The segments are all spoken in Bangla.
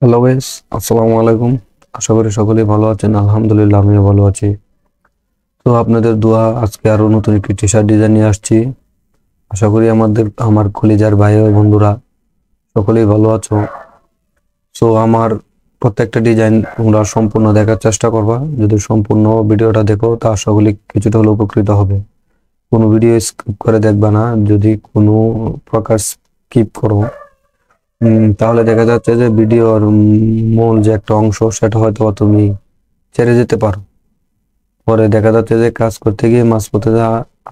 হ্যালো গাইস, আসসালামু আলাইকুম। আশা করি সকলেই ভালো আছেন। আলহামদুলিল্লাহ, আমিও ভালো আছি। তো আপনাদের দোয়া আজকে আরো নতুন একটি টি শার্ট ডিজাইন নিয়ে আসছি। আশা করি আমার কলিজার ভাই ও বন্ধুরা সকলেই ভালো আছো। সো আমার প্রত্যেকটা ডিজাইন তোমরা সম্পূর্ণ দেখার চেষ্টা করবা। যদি সম্পূর্ণ ভিডিওটা দেখো তা আশা করি কিছুটা হলেও উপকৃত হবে। কোনো ভিডিও স্কিপ করে দেখবা না। যদি কোনো প্রকার স্কিপ করো তাহলে দেখা যাচ্ছে যে ভিডিওর মূল যে একটা অংশ সেটা হয়তো তুমি ছেড়ে যেতে পারো। পরে দেখা যাচ্ছে যে কাজ করতে গিয়ে মাঝপথে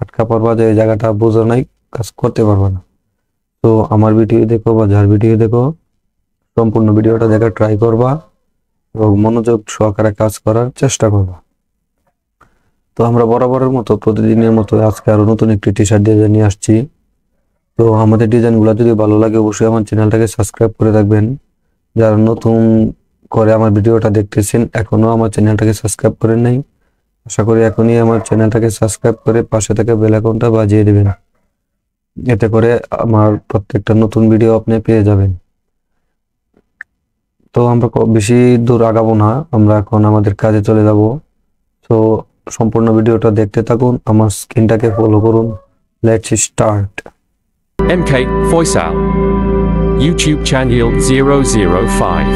আটকা পড়বা, যে এই জায়গাটা বুঝো নাই, কাজ করতে পারবা না। তো আমার ভিডিও দেখো বা যার ভিডিও দেখো, সম্পূর্ণ ভিডিওটা দেখার ট্রাই করবা এবং মনোযোগ সহকারে কাজ করার চেষ্টা করবা। তো আমরা বরাবরের মতো প্রতিদিনের মতো আজকে আরো নতুন একটি টি শার্ট ডিজাইন নিয়ে আসছি। তো আমাদের ডিজাইনগুলো যদি ভালো লাগে অবশ্যই আমার চ্যানেলটাকে সাবস্ক্রাইব করে রাখবেন। যারা নতুন করে আমার ভিডিওটা দেখতেছেন এখনো আমার চ্যানেলটাকে সাবস্ক্রাইব করেন নাই, আশা করি এখনই আমার চ্যানেলটাকে সাবস্ক্রাইব করে পাশে থাকা বেল আইকনটা বাজিয়ে দিবেন। এতে করে আমার প্রত্যেকটা নতুন ভিডিও আপনি পেয়ে যাবেন। তো আমরা বেশি দূর আগাবো না, আমরা এখন আমাদের কাজে চলে যাব। তো সম্পূর্ণ ভিডিওটা দেখতে থাকুন, আমার স্ক্রিনটাকে ফলো করুন। Let's start. MK Faisal YouTube channel 005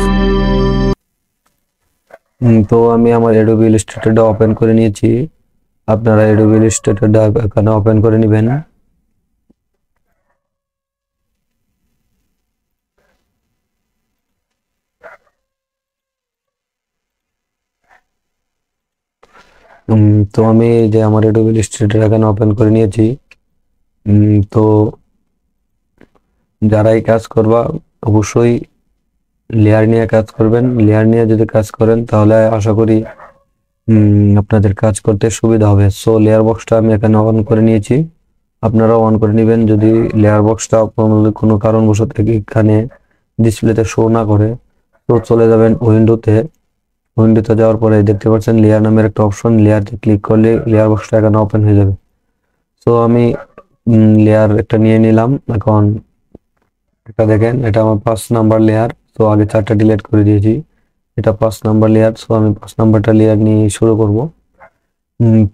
তো আমি আমার অ্যাডোবি ইলাস্ট্রেটরটা ওপেন করে নিয়েছি। আপনারা অ্যাডোবি ইলাস্ট্রেটরটা এখানে ওপেন করে নেবেন। তো আমি যে আমার অ্যাডোবি ইলাস্ট্রেটর এখানে ওপেন করে নিয়েছি। তো যারাই কাজ করবা অবশ্যই লেয়ার নিয়ে কাজ করবেন। লেয়ার নিয়ে যদি কাজ করেন তাহলে আশা করি আপনাদের কাজ করতে সুবিধা হবে। সো লেয়ার বক্সটা আমি এখানে অন করে নিয়েছি, আপনারাও অন করে নেবেন। যদি লেয়ার বক্সটা কোনো কারণবশত এখানে ডিসপ্লেতে শো না করে তো চলে যাবেন উইন্ডোতে। উইন্ডোতে যাওয়ার পরে দেখতে পাচ্ছেন লেয়ার নামের একটা অপশন, লেয়ারতে ক্লিক করলে লেয়ার বক্সটা এখানে ওপেন হয়ে যাবে। সো আমি লেয়ার একটা নিয়ে নিলাম। এখন এটা দেখেন, এটা আমার 5 নাম্বার লেয়ার। তো আগে 4টা ডিলিট করে দিয়েছি, এটা 5 নাম্বার লেয়ার। সো আমি 5 নাম্বারটা লেয়ার নিয়ে শুরু করব।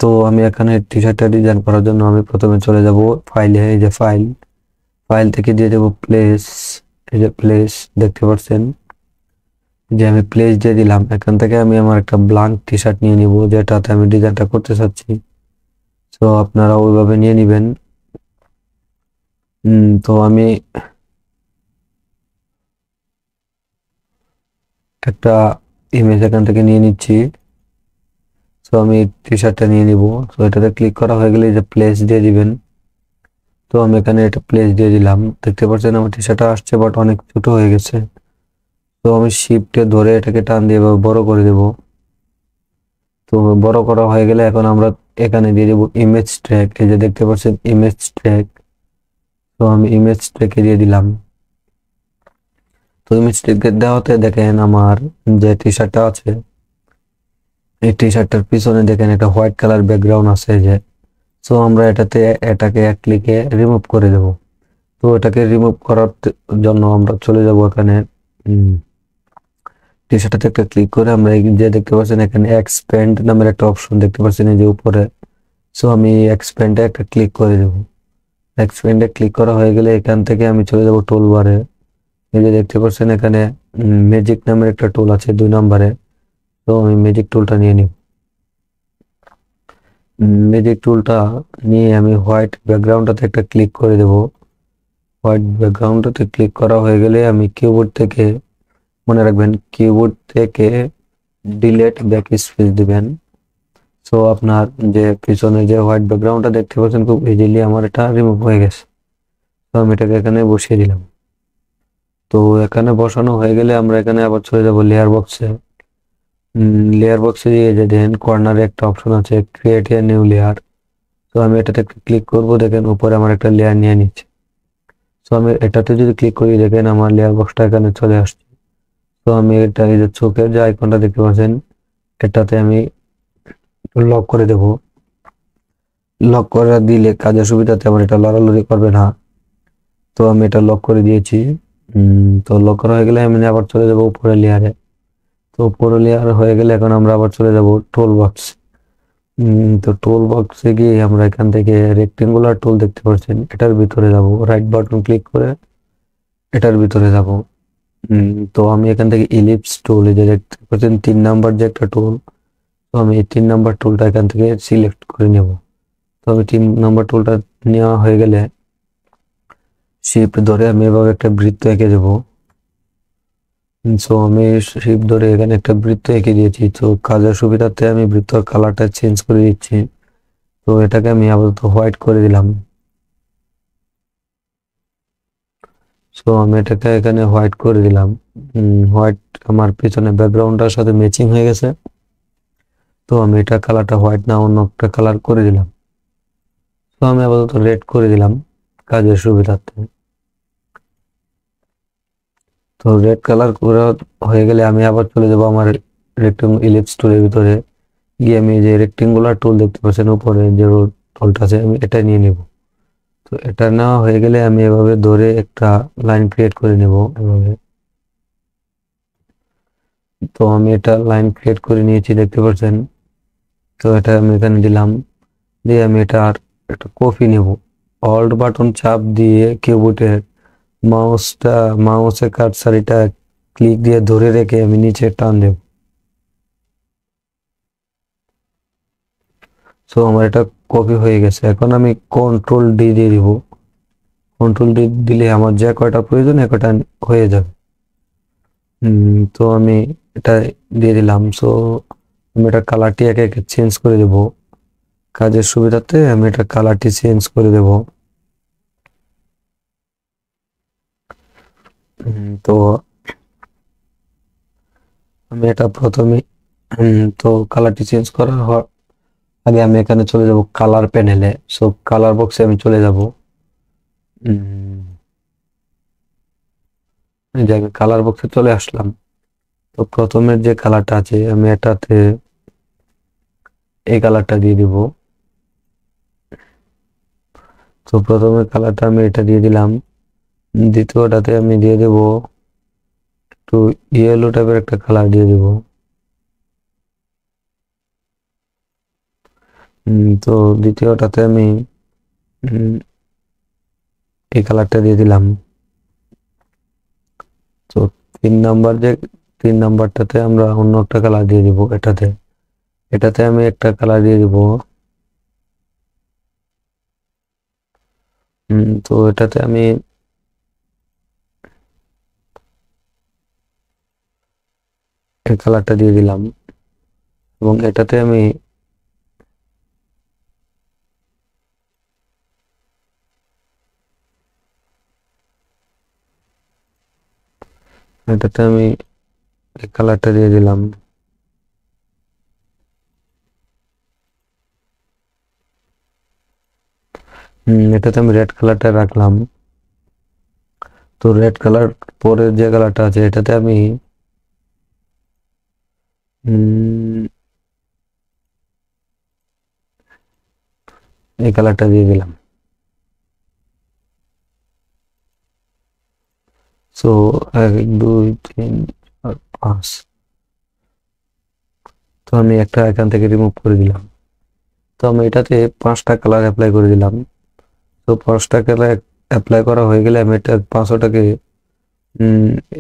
তো আমি এখানে টি শার্টটা ডিজাইন করার জন্য আমি প্রথমে চলে যাব ফাইলে। এই যে ফাইল, ফাইল থেকে দিয়ে দেব প্লেস। এই যে প্লেস দেখতে পাচ্ছেন যে আমি প্লেস দিয়ে দিলাম। এখান থেকে আমি আমার একটা ব্ল্যাঙ্ক টি শার্ট নিয়ে নিব যেটাতে আমি ডিজাইনটা করতে চাচ্ছি। তো আপনারা ওইভাবে নিয়ে নেবেন। তো আমি একটা ইমেজ এখান থেকে নিয়ে নিচ্ছি। তো আমি টি শার্টটা নিয়ে নিব। তো এটাতে ক্লিক করা হয়ে গেলে যে প্লেস দিয়ে দিবেন। তো আমি এখানে এটা প্লেস দিয়ে দিলাম। দেখতে পাচ্ছেন আমার টি শার্টটা আসছে বাট অনেক ছোট হয়ে গেছে। তো আমি শিফটে ধরে এটাকে টান দিয়ে বড় করে দেব। তো বড় করা হয়ে গেলে এখন আমরা এখানে দিয়ে দেব ইমেজ ট্র্যাক। এই যে দেখতে পাচ্ছেন ইমেজ ট্র্যাক। তো আমি ইমেজ ট্র্যাকে দিয়ে দিলাম। তো ইমেজ ট্র্যাক দেওয়াতে দেখেন আমার যে টি শার্টটা আছে, এই টি শার্টটার পিছনে দেখেন একটা হোয়াইট কালার ব্যাকগ্রাউন্ড আছে যে। সো আমরা এটাকে এক ক্লিকে রিমুভ করে দেব। তো এটাকে রিমুভ করার জন্য আমরা চলে যাব এখানে টি শার্টটাতে একটা ক্লিক করে আমরা যে দেখতে পাচ্ছেন এখানে এক্সপ্যান্ড নামের একটা অপশন দেখতে পাচ্ছেন এই যে উপরে। সো আমি এক্সপ্যান্ডে একটা ক্লিক করে দেব। এক্সপ্যান্ডে ক্লিক করা হয়ে গেলে এখান থেকে আমি চলে যাব টুল বারে। এই যে দেখতে পাচ্ছেন এখানে ম্যাজিক নামের একটা টুল আছে 2 নম্বরে। তো আমি ম্যাজিক টুলটা নিয়ে নিব। ম্যাজিক টুলটা নিয়ে আমি হোয়াইট ব্যাকগ্রাউন্ডটাতে একটা ক্লিক করে দেব। হোয়াইট ব্যাকগ্রাউন্ডটাতে ক্লিক করা হয়ে গেলে আমি কিবোর্ড থেকে, মনে রাখবেন কিবোর্ড থেকে ডিলেট ব্যাক স্পেস দিবেন। সো আপনার যে পিছনে যে হোয়াইট ব্যাকগ্রাউন্ডটা দেখতে পাচ্ছেন খুব ইজিলি আমার এটা রিমুভ হয়ে গেছে। তো আমি এটাকে এখানে বসিয়ে দিলাম। তো এখানে বসানো হয়ে গেলে আমরা এখানে আবার চলে যাব লেয়ার বক্সে। লেয়ার বক্সে গিয়ে যে দেখেন কর্নারে একটা অপশন আছে ক্রিয়েট এ নিউ লেয়ার। তো আমি এটাতে একটা ক্লিক করব। দেখেন উপরে আমার একটা লেয়ার নিয়ে নিচ্ছে। তো আমি এটাতে যদি ক্লিক করি দেখেন আমার লেয়ার বক্সটা এখানে চলে আসছে। তো আমি এটা এই যে চোখের যে আইকনটা দেখতে পাচ্ছেন এটাতে আমি লক করে দেব। লক করে দিলে কাজের সুবিধাতে আমার এটা লড়ালড়ি করবে না। তো আমি এটা লক করে দিয়েছি। তো লক করা হয়ে গেলে আমি আবার চলে যাব উপরের লেয়ারে। তো উপরের লেয়ার হয়ে গেলে এখন আমরা আবার চলে যাব টুল বক্স। তো টুল বক্সে গিয়ে আমরা এখান থেকে রেক্টেঙ্গুলার টুল দেখতে পাচ্ছেন, এটার ভিতরে যাব, রাইট বাটন ক্লিক করে এটার ভিতরে যাব। তো আমি এখান থেকে ইলিপস টুল, এই যে দেখতে পাচ্ছেন 3 নাম্বার যে একটা টুল, তো আমি এই 3 নাম্বার টুলটা এখান থেকে সিলেক্ট করে নেব। তো আমি 3 নাম্বার টুলটা নেওয়া হয়ে গেলে শিফট ধরে আমি এভাবে একটা বৃত্ত এঁকে দেব। সো আমি শিফট ধরে এখানে একটা বৃত্ত এঁকে দিয়েছি। তো কাজের সুবিধার্থে আমি বৃত্তর কালারটা চেঞ্জ করে দিচ্ছি। তো এটাকে আমি আপাতত হোয়াইট করে দিলাম। সো আমি এটাকে এখানে হোয়াইট করে দিলাম। হোয়াইট আমার পিছনে ব্যাকগ্রাউন্ডটার সাথে ম্যাচিং হয়ে গেছে। তো আমি এটা কালারটা হোয়াইট না অন্য একটা কালার করে দিলাম। তো আমি আপাতত রেড করে দিলাম কাজের সুবিধার্থে। তো রেড কালার করা হয়ে গেলে আমি আবার চলে যাব আমার রেক্টেঙ্গুলার ইলিপস টুলের ভিতরে গিয়ে আমি যে রেক্টেঙ্গুলার টুল দেখতে পাচ্ছেন উপরে যে টুলটা আছে, আমি এটা নিয়ে নেব। তো এটা নেওয়া হয়ে গেলে আমি এভাবে ধরে একটা লাইন ক্রিয়েট করে নেব এভাবে। তো আমি এটা লাইন ক্রিয়েট করে নিয়েছি দেখতে পাচ্ছেন। তো এটা আমি এখানে দিলাম, দিয়ে আমি এটা আর একটা কপি নেব। অল্ট বাটন চাপ দিয়ে কিবোর্ডের মাউসের কার্সারটা ক্লিক দিয়ে ধরে রেখে আমি নিচে টান দেব। সো আমার এটা কপি হয়ে গেছে। এখন আমি কন্ট্রোল ডি দিয়ে দিব। কন্ট্রোল ডি দিলে আমার যে কয়টা প্রয়োজন এ কয়টা হয়ে যাবে। তো আমি এটা দিয়ে দিলাম। সো আমি এটা কালারটি একে একে চেঞ্জ করে দেব। কাজের সুবিধাতে আমি এটা কালারটি চেঞ্জ করে দেব। তো আমি এটা প্রথমে তো কালারটি চেঞ্জ করার আগে আমি এখানে চলে যাব কালার প্যানেলে। সো কালার বক্সে আমি চলে যাব। এই যে আমি কালার বক্সে চলে আসলাম। তো প্রথমের যে কালারটা আছে আমি এটাতে এই কালারটা দিয়ে দিব। তো প্রথমে কালারটা আমি এটা দিয়ে দিলাম। দ্বিতীয়টাতে আমি দিয়ে দেব একটু ইয়েলো টাইপের একটা কালার দিয়ে দেব। তো দ্বিতীয়টাতে আমি এই কালারটা দিয়ে দিলাম। তো 3 নাম্বারটাতে আমরা অন্য একটা কালার দিয়ে দিব। এটাতে আমি একটা কালার দিয়ে দিব। তো এটাতে আমি এই কালারটা দিয়ে দিলাম এবং এটাতে আমি এই কালারটা দিয়ে দিলাম। এটাতে আমি রেড কালারটা রাখলাম। তো রেড কালার পরে যে কালারটা আছে এটাতে আমি এই কালারটা দিয়ে দিলাম। সো 1 2 3 4 5। তো আমি একটা এখান থেকে রিমুভ করে দিলাম। তো আমি এটাতে 5টা কালার অ্যাপ্লাই করে দিলাম। তো 5টা কালার অ্যাপ্লাই করা হয়ে গেলে আমি এটা 5টাকে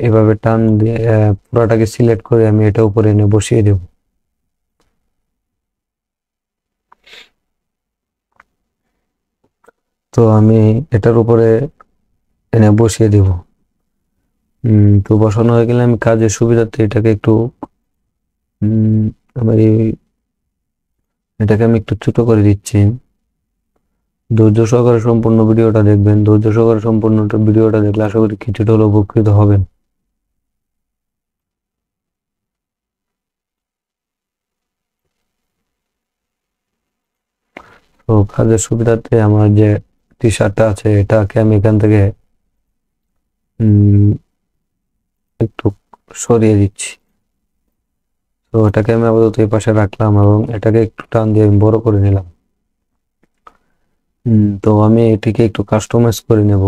এভাবে টান দিয়ে পুরাটাকে সিলেক্ট করে আমি এটা উপরে এনে বসিয়ে দেব। তো আমি এটার উপরে এনে বসিয়ে দেব। তো বসানো হয়ে গেলে আমি কাজের সুবিধার্থে এটাকে একটু আমার এটাকে আমি একটু ছোট করে দিচ্ছি। ধৈর্য সহকারে সম্পূর্ণ ভিডিওটা দেখবেন। ধৈর্য সহকারে সম্পূর্ণ ভিডিওটা দেখলে আশা করি কিছুটা হলেও উপকৃত হবেন। তো কাজের সুবিধার্থে আমার যে টি শার্টটা আছে এটাকে আমি এখান থেকে একটু সরিয়ে দিচ্ছি। তো এটাকে আমি আপাতত এই পাশে রাখলাম এবং এটাকে একটু টান দিয়ে আমি বড় করে নিলাম। তো আমি এটিকে একটু কাস্টমাইজ করে নেব।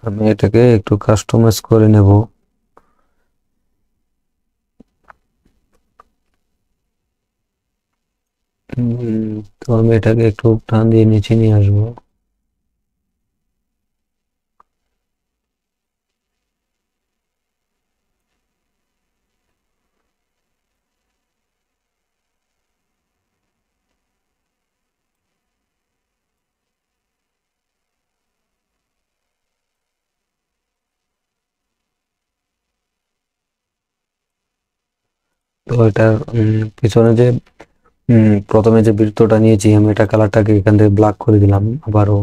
আমি এটাকে একটু কাস্টমাইজ করে নেব। তো আমি এটাকে একটু টান দিয়ে নিচে নিয়ে আসবো। তো এটার পিছনে যে প্রথমে যে বৃত্তটা নিয়েছি আমি এটা কালারটাকে এখান থেকে ব্ল্যাক করে দিলাম আবারও,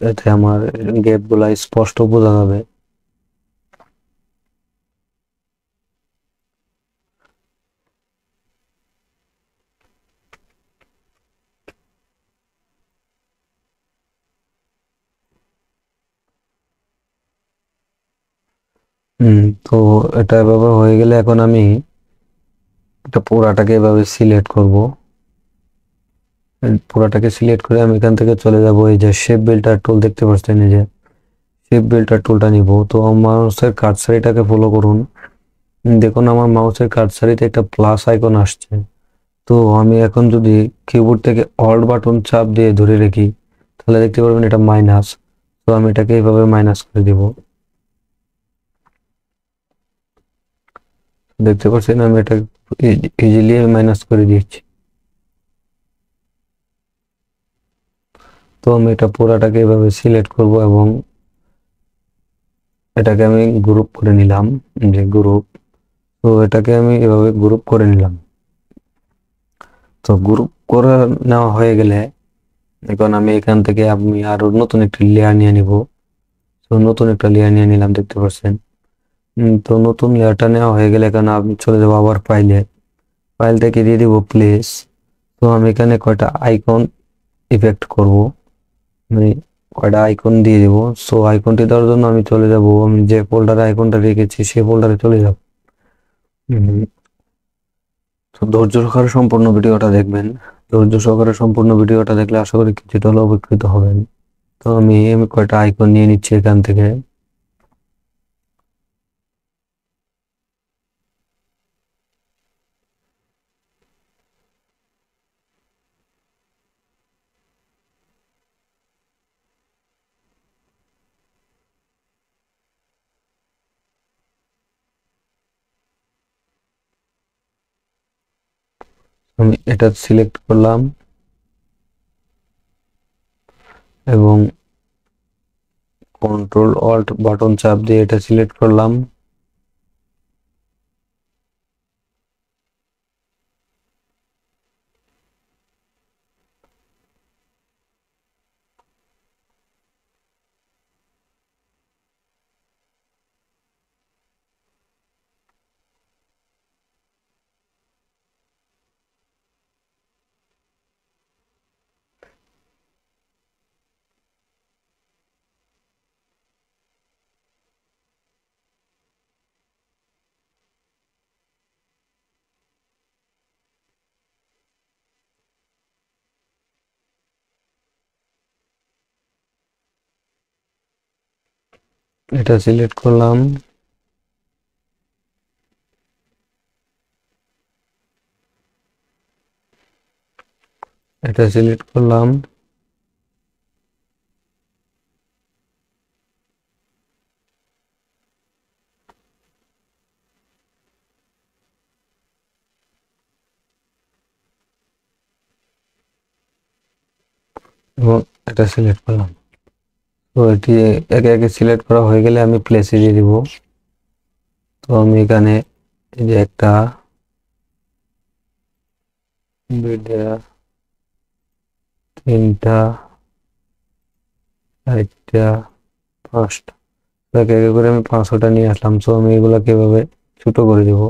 যাতে আমার গ্যাপ গুলা স্পষ্ট বোঝা যাবে। তো এটা এভাবে হয়ে গেলে এখন আমি এটা পুরাটাকে এভাবে সিলেক্ট করব। পুরাটাকে সিলেক্ট করে আমি এখান থেকে চলে যাব এই যে শেপ বিল্ডার টুল দেখতে পাচ্ছেন, এই যে শেপ বিল্ডার টুলটা নিব। তো আমার মাউসের কার্সারিটাকে ফলো করুন। দেখুন আমার মাউসের কার্সারিতে একটা প্লাস আইকন আসছে। তো আমি এখন যদি কিবোর্ড থেকে অল্ট বাটন চাপ দিয়ে ধরে রাখি তাহলে দেখতে পারবেন এটা মাইনাস। তো আমি এটাকে এইভাবে মাইনাস করে দিব। দেখতে পাচ্ছেন আমি এটা ইজিলি মাইনাস করে দিচ্ছি। তো আমি এটা পুরাটাকে এভাবে সিলেক্ট করব এবং এটাকে আমি গ্রুপ করে নিলাম, যে গ্রুপ। তো এটাকে আমি এভাবে গ্রুপ করে নিলাম। তো গ্রুপ করে নেওয়া হয়ে গেলে এখন আমি এখান থেকে আমি আরো নতুন একটা লেয়ার নিয়ে নিব। তো নতুন একটা লেয়ার নিয়ে নিলাম, দেখতে পাচ্ছেন। তো নতুন লেয়ারটা নেওয়া হয়ে গেলে এখানে আমি চলে যাবো আবার ফাইলে, ফাইল থেকে দিয়ে দিব প্লেস। তো আমি এখানে কয়টা আইকন ইফেক্ট করব, মানে কয়টা আইকন দিয়ে দিব। সো আইকনটি দেওয়ার জন্য আমি চলে যাব, আমি যে ফোল্ডারে আইকনটা রেখেছি সেই ফোল্ডারে চলে যাব। তো ধৈর্য সহকারে সম্পূর্ণ ভিডিওটা দেখবেন। ধৈর্য সহকারে সম্পূর্ণ ভিডিওটা দেখলে আশা করি কিছুটা হলেও উপকৃত হবেন। তো আমি কয়টা আইকন নিয়ে নিচ্ছি এখান থেকে। আমি এটা সিলেক্ট করলাম এবং কন্ট্রোল অল্ট বাটন চাপ দিয়ে এটা সিলেক্ট করলাম। এটা সিলেক্ট করলাম। এটা সিলেক্ট করলাম। এবং এটা সিলেক্ট করলাম। তো এটি একে একে সিলেক্ট করা হয়ে গেলে আমি প্লেসে দিয়ে দিব। তো আমি এখানে এই যে একটা, দুইটা, তিনটা, চারটা, পাঁচটা, একে একে করে আমি 500টা নিয়ে আসলাম। তো আমি এগুলাকে এভাবে ছোট করে দিব।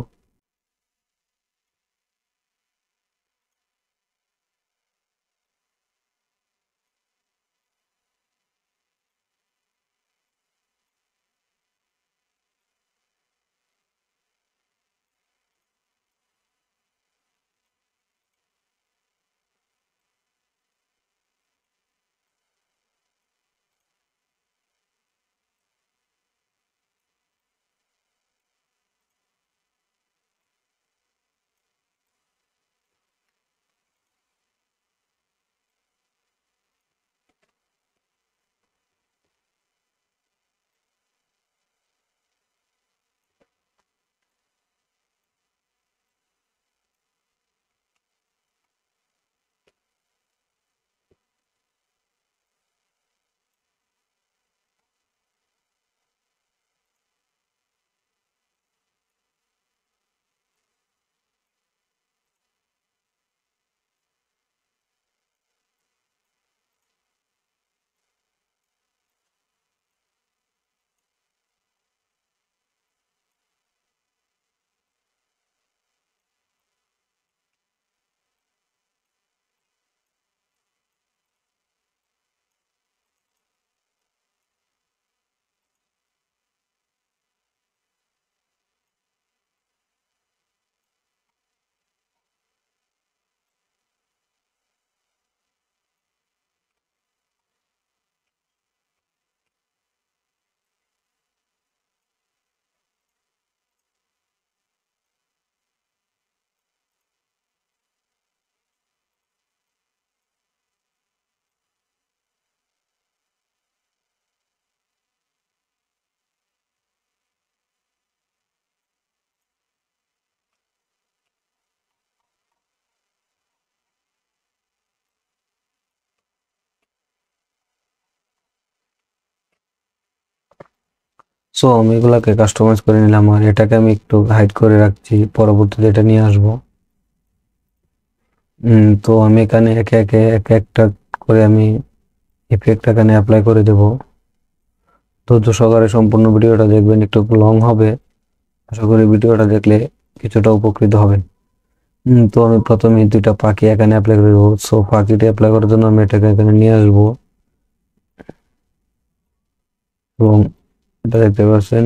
সো আমি এগুলাকে কাস্টমাইজ করে নিলাম আর এটাকে আমি একটু হাইড করে রাখছি, পরবর্তীতে এটা নিয়ে আসবো। তো আমি এখানে একে একে এক একটা করে আমি ইফেক্ট এখানে অ্যাপ্লাই করে দেব। ধৈর্য সহকারে সম্পূর্ণ ভিডিওটা দেখবেন, একটু লং হবে, আশা করি ভিডিওটা দেখলে কিছুটা উপকৃত হবেন। তো আমি প্রথমে দুইটা পাখি এখানে অ্যাপ্লাই করে দেবো। সো পাখিটা অ্যাপ্লাই করার জন্য আমি এটাকে এখানে নিয়ে আসবো এবং এটা দেখতে পাচ্ছেন।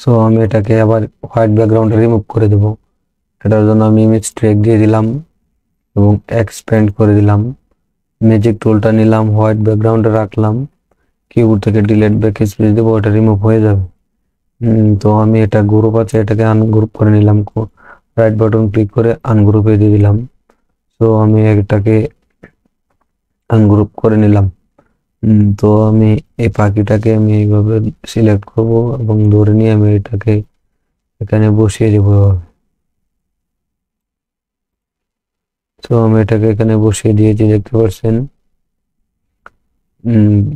সো আমি এটাকে আবার হোয়াইট ব্যাকগ্রাউন্ডে রিমুভ করে দেব। এটার জন্য আমি ইমেজ ট্র্যাক দিয়ে দিলাম এবং এক্সপ্যান্ড করে দিলাম। ম্যাজিক টুলটা নিলাম, হোয়াইট ব্যাকগ্রাউন্ডে রাখলাম, কিবোর্ড থেকে ডিলিট ব্যাক স্পেস দেবো, এটা রিমুভ হয়ে যাবে। তো আমি এটা গ্রুপ আছে, এটাকে আনগ্রুপ করে নিলাম, রাইট বাটন ক্লিক করে আনগ্রুপে দিয়ে দিলাম। তো আমি এটাকে আনগ্রুপ করে নিলাম। তো আমি এই পাখিটাকে আমি এইভাবে সিলেক্ট করব এবং ধরে নিয়ে আমি এটাকে এখানে বসিয়ে দেবো। তো আমি এটাকে এখানে বসিয়ে দিয়েছি, দেখতে পাচ্ছেন।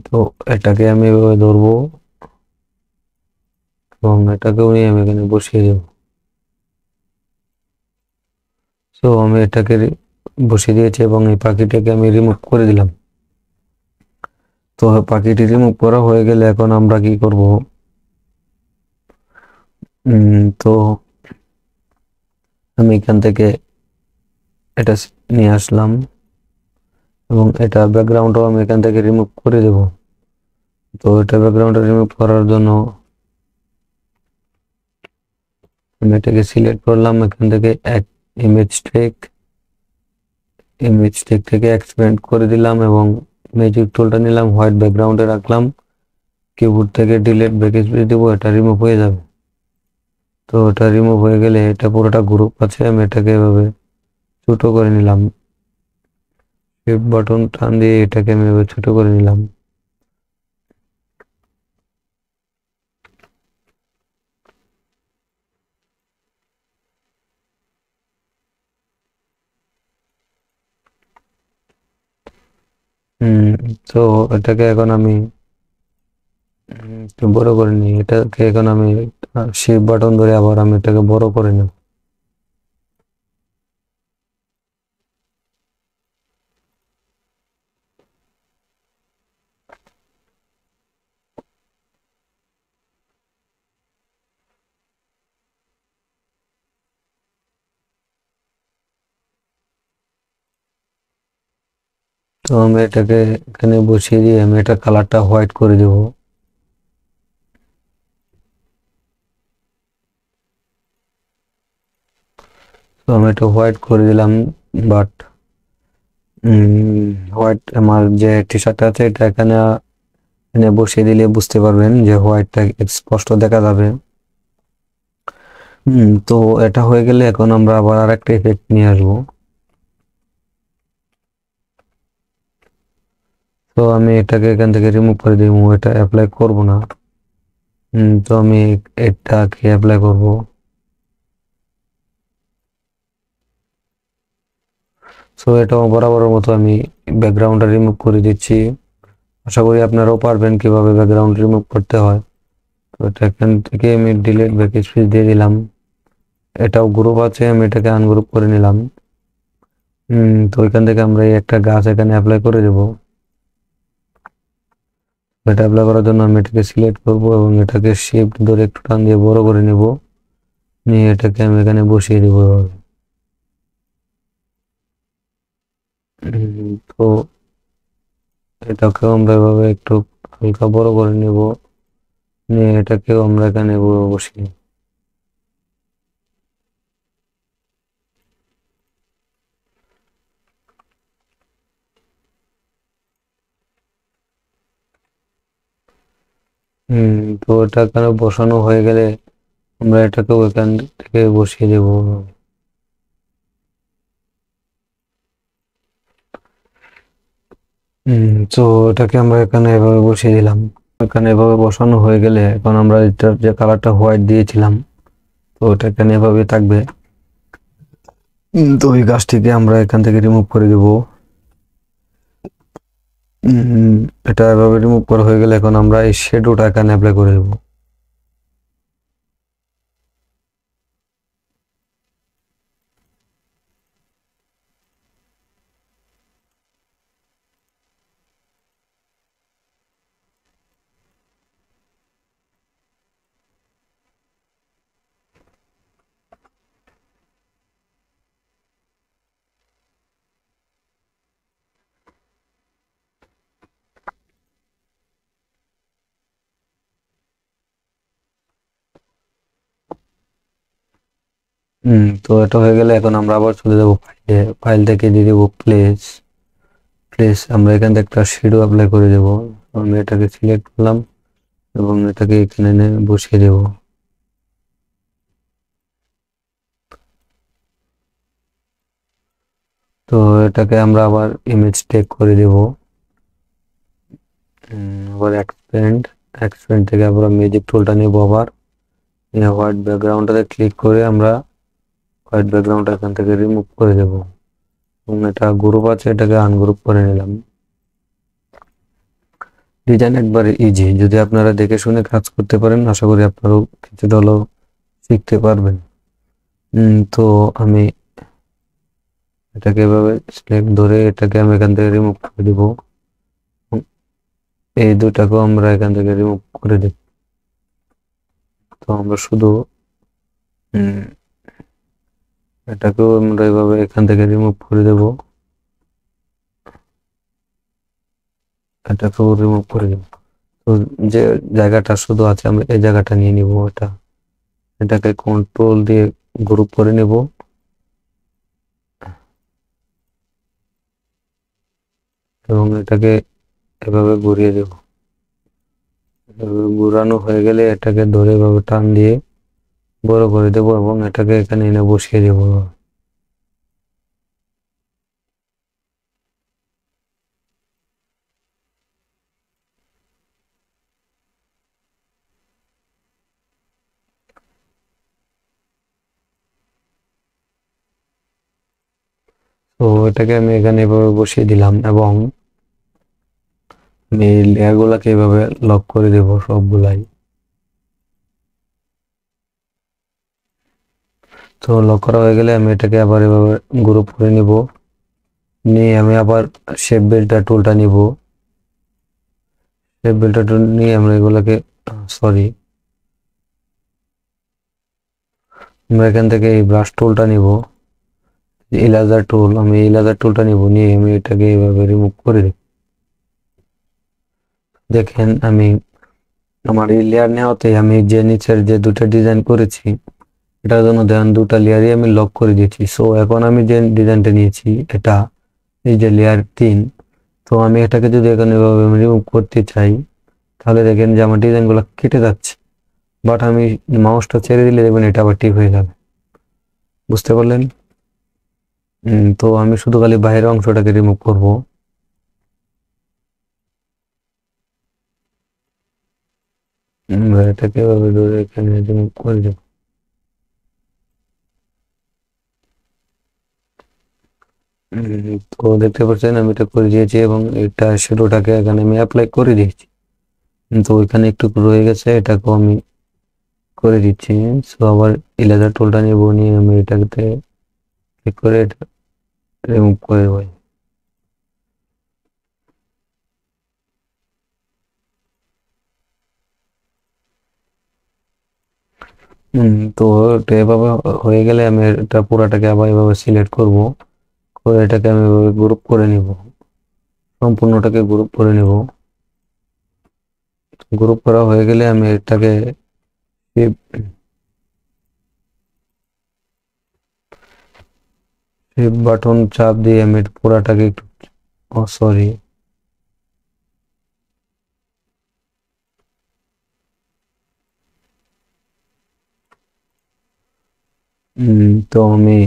তো এটাকে আমি এভাবে ধরবো এবং এটাকেও নিয়ে আমি এখানে বসিয়ে দেবো। তো আমি এটাকে বসিয়ে দিয়েছি এবং এই পাখিটাকে আমি রিমুভ করে দিলাম। তো পাখিটি রিমুভ করা হয়ে গেলে এখন আমরা কি করব, তো আমি এখান থেকে এটা নিয়ে আসলাম এবং এটা ব্যাকগ্রাউন্ডও আমি এখান থেকে রিমুভ করে দেব। তো এটা ব্যাকগ্রাউন্ডটা রিমুভ করার জন্য আমি এটাকে সিলেক্ট করলাম, এখান থেকে ইমেজ ট্র্যাক থেকে এক্সপ্যান্ড করে দিলাম এবং ম্যাজিক টুলটা নিলাম, হোয়াইট ব্যাকগ্রাউন্ডে রাখলাম, কিবোর্ড থেকে ডিলিট ব্যাকস্পেস দেবো, এটা রিমুভ হয়ে যাবে। তো এটা রিমুভ হয়ে গেলে এটা পুরোটা গ্রুপ আছে, আমি এটাকে এভাবে ছোট করে নিলাম, শিফট বাটন টান দিয়ে এটাকে আমি এভাবে ছোট করে নিলাম। তো এটাকে এখন আমি একটু বড় করে নিই। এটাকে এখন আমি শিফট বাটন ধরে আবার আমি এটাকে বড় করে নেব। তো আমি এটাকে এখানে বসিয়ে দিয়ে আমি এটা কালারটা হোয়াইট করে দেব। তো আমি এটা হোয়াইট করে দিলাম, বাট হোয়াইট আমার যে টি শার্টটা আছে এটা এখানে এনে বসিয়ে দিলে বুঝতে পারবেন যে হোয়াইটটা স্পষ্ট দেখা যাবে। তো এটা হয়ে গেলে এখন আমরা আবার আরেকটা ইফেক্ট নিয়ে আসবো। তো আমি এটাকে এখান থেকে রিমুভ করে দিব, এটা অ্যাপ্লাই করব না। তো আমি এটাকে অ্যাপ্লাই করব। সো এটা বরাবরের মতো আমি ব্যাকগ্রাউন্ডটা রিমুভ করে দিচ্ছি। আশা করি আপনারাও পারবেন কিভাবে ব্যাকগ্রাউন্ড রিমুভ করতে হয়। তো এটা এখান থেকে আমি ডিলিট ব্যাকস্পেস দিয়ে দিলাম। এটাও গ্রুপ আছে, আমি এটাকে আনগ্রুপ করে নিলাম। তো এখান থেকে আমরা এই একটা গাছ এখানে অ্যাপ্লাই করে দেব। এটা অ্যাপ্লাই করার জন্য আমি এটাকে সিলেক্ট করব এবং এটাকে শিফট ধরে একটু টান দিয়ে বড় করে নেব, নিয়ে এটাকে আমি এখানে বসিয়ে দেবো। তো এটাকেও আমরা এভাবে একটু হালকা বড় করে নেব, নিয়ে এটাকেও আমরা এখানে বসিয়ে। তো এটা এখানে বসানো হয়ে গেলে আমরা এটাকেও এখান থেকে বসিয়ে দেব। তো এটাকে আমরা এখানে এভাবে বসিয়ে দিলাম। এখানে এভাবে বসানো হয়ে গেলে এখন আমরা এটার যে কালারটা হোয়াইট দিয়েছিলাম, তো এটা এখানে এভাবে থাকবে। তো এই গাছটিকে আমরা এখান থেকে রিমুভ করে দেব। উম, এটা এভাবে রিমুভ করা হয়ে গেলে এখন আমরা এই শ্যাডোটা এখানে অ্যাপ্লাই করে দেবো। তো এটা হয়ে গেলে এখন আমরা আবার চলে যাবো ফাইলে, ফাইল থেকে দিয়ে দেবো প্লেস। আমরা এখান থেকে একটা শ্যাডো অ্যাপ্লাই করে দেবো। আমি এটাকে সিলেক্ট করলাম এবং এটাকে এখানে এনে বসিয়ে দেবো। তো এটাকে আমরা আবার ইমেজ টেক করে দেব। আবার এক্সপ্যান্ড থেকে আবার ম্যাজিক টুলটা নেব, আবার হোয়াইট ব্যাকগ্রাউন্ডটাতে ক্লিক করে আমরা হোয়াইট ব্যাকগ্রাউন্ডটা এখান থেকে রিমুভ করে দেব এবং এটা গ্রুপ আছে, এটাকে আনগ্রুপ করে নিলাম। ডিজাইন একবারে ইজি, যদি আপনারা দেখে শুনে কাজ করতে পারেন আশা করি আপনারাও কিছুটা হলেও শিখতে পারবেন। তো আমি এটাকে এভাবে সিলেক্ট ধরে এটাকে আমি এখান থেকে রিমুভ করে দিব। এই দুটাকেও আমরা এখান থেকে রিমুভ করে দেব। তো আমরা শুধু এটাকেও আমরা এভাবে এখান থেকে রিমুভ করে দেব, এটাকেও রিমুভ করে দেব। তো যে জায়গাটা শুধু আছে আমরা এই জায়গাটা নিয়ে নিব, এটাকে কন্ট্রোল দিয়ে গ্রুপ করে নেব এবং এটাকে এভাবে ঘুরিয়ে দেব। ঘুরানো হয়ে গেলে এটাকে ধরে এভাবে টান দিয়ে বড় করে দেব এবং এটাকে এখানে এনে বসিয়ে দেব। তো এটাকে আমি এখানে এভাবে বসিয়ে দিলাম এবং আমি লেয়ার গুলাকে এভাবে লক করে দেব সবগুলাই। তো লক করা হয়ে গেলে আমি এটাকে আবার এভাবে গ্রুপ করে নিব, নিয়ে আমি আবার শেপ বিল্ডার টুলটা নিব। শেপ বিল্ডার টুল নিয়ে আমরা এগুলাকে আমরা এখান থেকে এই ব্রাশ টুলটা নিব, ইলাজার টুল, আমি ইলাজার টুলটা নিব, নিয়ে আমি এটাকে এইভাবে রিমুভ করে দিই। দেখেন আমি আমার এই লেয়ার নেওয়াতে আমি যে নিচের যে দুটো ডিজাইন করেছি এটার জন্য দেখেন দুটা লেয়ারই আমি লক করে দিয়েছি। সো এখন আমি যে ডিজাইনটা নিয়েছি এটা এই যে লেয়ার 3, তো আমি এটাকে যদি এখানে এভাবে রিমুভ করতে চাই তাহলে দেখেন যে আমার ডিজাইনগুলো কেটে যাচ্ছে, বাট আমি মাউসটা ছেড়ে দিলে দেখবেন এটা আবার ঠিক হয়ে যাবে। বুঝতে পারলেন? তো আমি শুধু খালি বাইরের অংশটাকে রিমুভ করব। এটাকে এভাবে ধরে এখানে রিমুভ করে দেব। তো দেখতে পাচ্ছেন আমি এটা করে দিয়েছি এবং এটা শ্যাডোটাকে এখানে আমি অ্যাপ্লাই করে দিয়েছি। তো ওইখানে একটু রয়ে গেছে, এটাকেও আমি করে দিচ্ছি। সো আবার ইরেজার টুলটা নিয়ে নিয়ে আমি এটাকে ক্লিক করে এটা রিমুভ করে দেবো। তো এটা এভাবে হয়ে গেলে আমি এটা পুরাটাকে আবার এভাবে সিলেক্ট করব, করে এটাকে আমি এভাবে গ্রুপ করে নিব, সম্পূর্ণটাকে গ্রুপ করে নিব। গ্রুপ করা হয়ে গেলে আমি এটাকে শিফট বাটন চাপ দিয়ে আমি পুরাটাকে একটু সরি তো আমি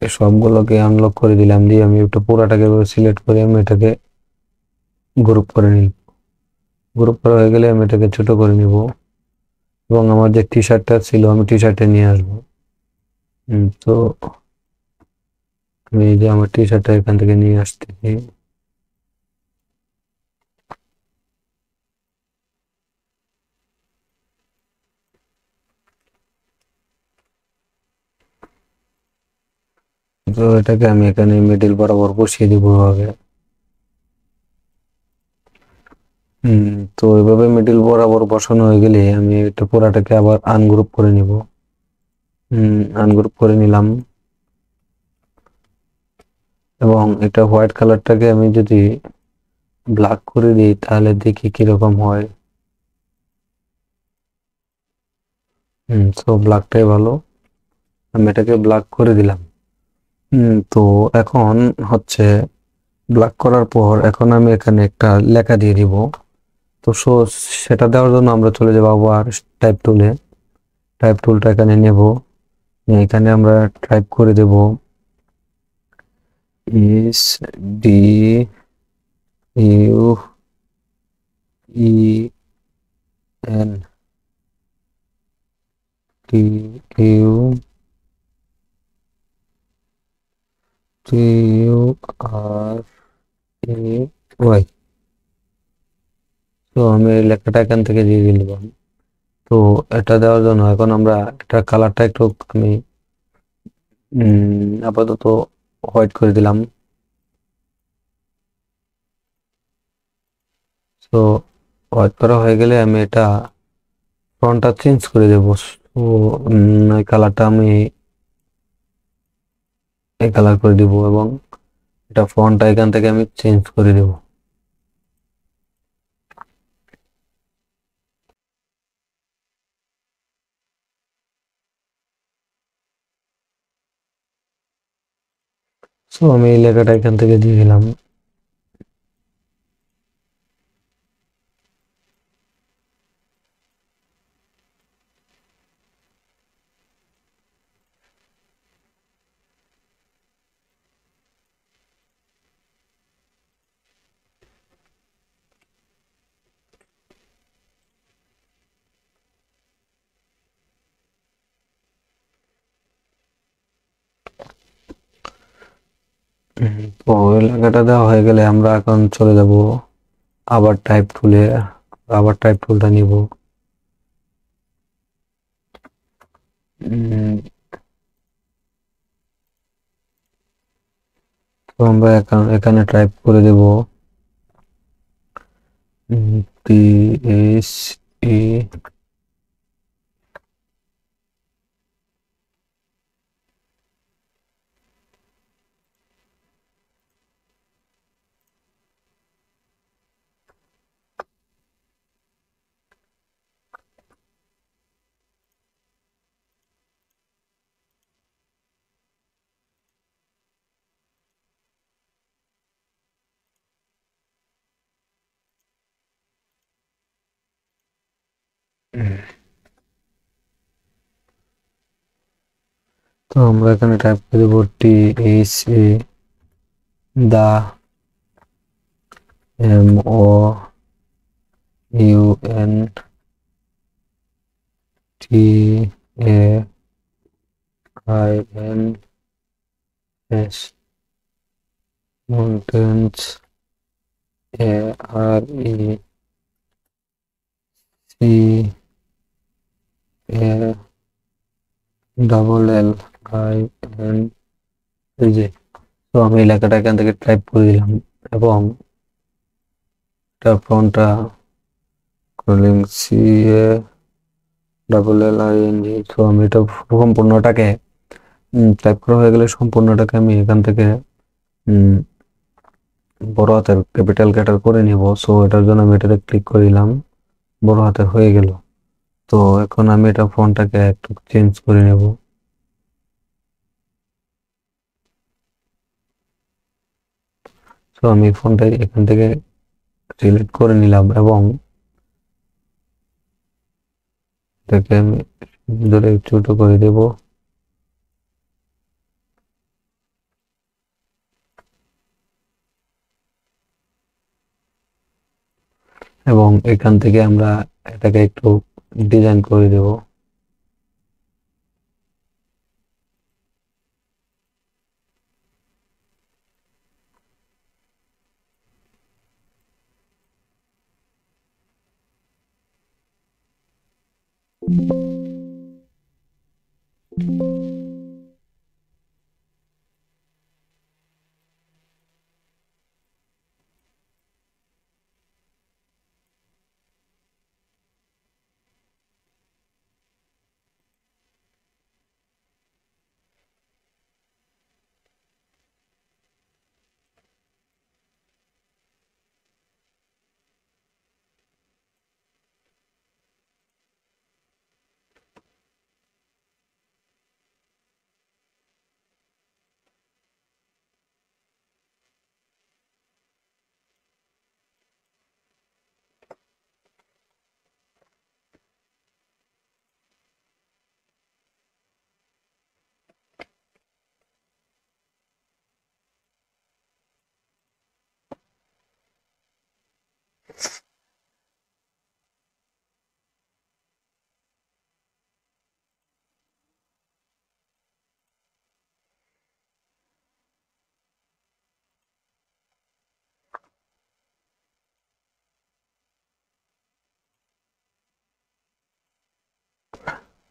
সবগুলোকে আনলক করে দিলাম, দিয়ে আমি একটা পুরাটাকে সিলেক্ট করে আমি এটাকে গ্রুপ করে নিব। গ্রুপ করা হয়ে গেলে আমি এটাকে ছোট করে নিব এবং আমার যে টি শার্টটা ছিল আমি টি শার্টে নিয়ে আসবো। তো আমি এই যে আমার টি শার্টটা এখান থেকে নিয়ে আসতেছি, তো এটাকে আমি এখানে মিডিল বরাবর বসিয়ে দিব এভাবে। তো এইভাবে মিডিল বরাবর বসানো হয়ে গেলে আমি এটা পুরাটাকে আবার আনগ্রুপ করে নিব। আনগ্রুপ করে নিলাম এবং এটা হোয়াইট কালারটাকে আমি যদি ব্ল্যাক করে দিই তাহলে দেখি কিরকম হয়। তো ব্ল্যাকটাই ভালো, আমি এটাকে ব্ল্যাক করে দিলাম। তো এখন হচ্ছে ব্ল্যাক করার পর এখন আমি এখানে একটা লেখা দিয়ে দিব। তো সেটা দেওয়ার জন্য আমরা চলে যাবো আবার টাইপ টুলটা এখানে নেব, এখানে আমরা টাইপ করে দেব S D U E N T U T U R A Y. তো আমি এই লেখাটা এখান থেকে দিয়ে দিলাম। তো এটা দেওয়ার জন্য এখন আমরা এটা কালারটা একটু আমি আপাতত হোয়াইট করে দিলাম। তো হোয়াইট করা হয়ে গেলে আমি এটা ফন্টটা চেঞ্জ করে দেব। তো এই কালারটা আমি এই কালার করে দিব এবং এটা ফন্টটা এখান থেকে আমি চেঞ্জ করে দেব। তো আমি এই লেখাটা এখান থেকে দিয়ে দিলাম। তো এই লেখাটা দেওয়া হয়ে গেলে আমরা এখন চলে যাব আবার টাইপ টুলটা নিব। উম, তো আমরা এখানে টাইপ করে দেব টি এস ই তো আমরা এখানে টাইপ করে দেব T H A the M O U N T A I N S mountains A R E C A double L I N এই যে। তো আমি এই লেখাটা এখান থেকে টাইপ করে দিলাম এবং এটা ফন্টটা করলাম C A double L I N G. তো আমি এটা সম্পূর্ণটাকে টাইপ করা হয়ে গেলে সম্পূর্ণটাকে আমি এখান থেকে উম, বড় হাতের ক্যাপিটাল লেটার করে নিব। সো এটার জন্য আমি এটাতে ক্লিক করে দিলাম, বড় হাতের হয়ে গেল। তো এখন আমি এটা ফন্টটাকে একটু চেঞ্জ করে নেব। তো আমি ফোনটা এখান থেকে সিলেক্ট করে নিলাম এবং এটাকে আমি ধরে ছোট করে দেব এবং এখান থেকে আমরা এটাকে একটু ডিজাইন করে দেব।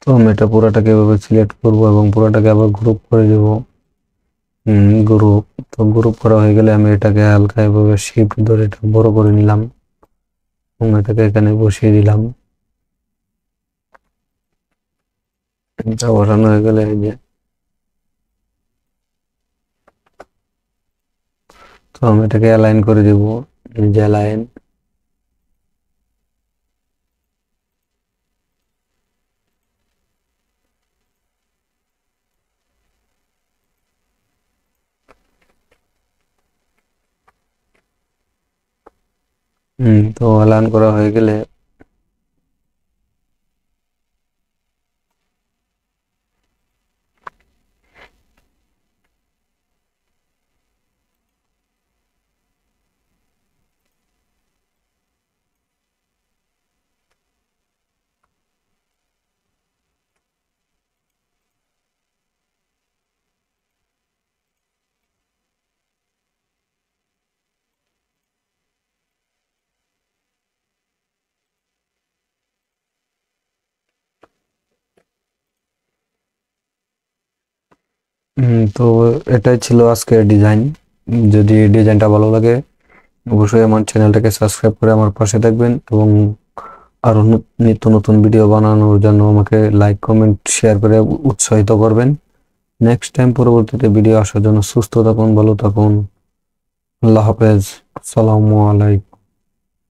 তো আমি এটা পুরোটাকে এভাবে সিলেক্ট করব এবং পুরোটাকে আবার গ্রুপ করে দেব। গ্রুপ, তো গ্রুপ করা হয়ে গেলে আমি এটাকে হালকা এভাবে শিফট ধরে এটা বড় করে নিলাম এবং এটাকে এখানে বসিয়ে দিলাম। এটা বসানো হয়ে গেলে এই যে, তো আমি এটাকে অ্যালাইন করে দেব, এই যে অ্যালাইন। তো অ্যালাইন করা হয়ে গেলে তো এটাই ছিল আজকের ডিজাইন। যদি ডিজাইনটা ভালো লাগে অবশ্যই আমার চ্যানেলটাকে সাবস্ক্রাইব করে আমার পাশে থাকবেন এবং আরো নিত্য নতুন ভিডিও বানানোর জন্য আমাকে লাইক কমেন্ট শেয়ার করে উৎসাহিত করবেন। নেক্সট টাইম পরবর্তীতে ভিডিও আসার জন্য সুস্থ থাকুন, ভালো থাকুন। আল্লাহ হাফেজ, আসসালামু আলাইকুম।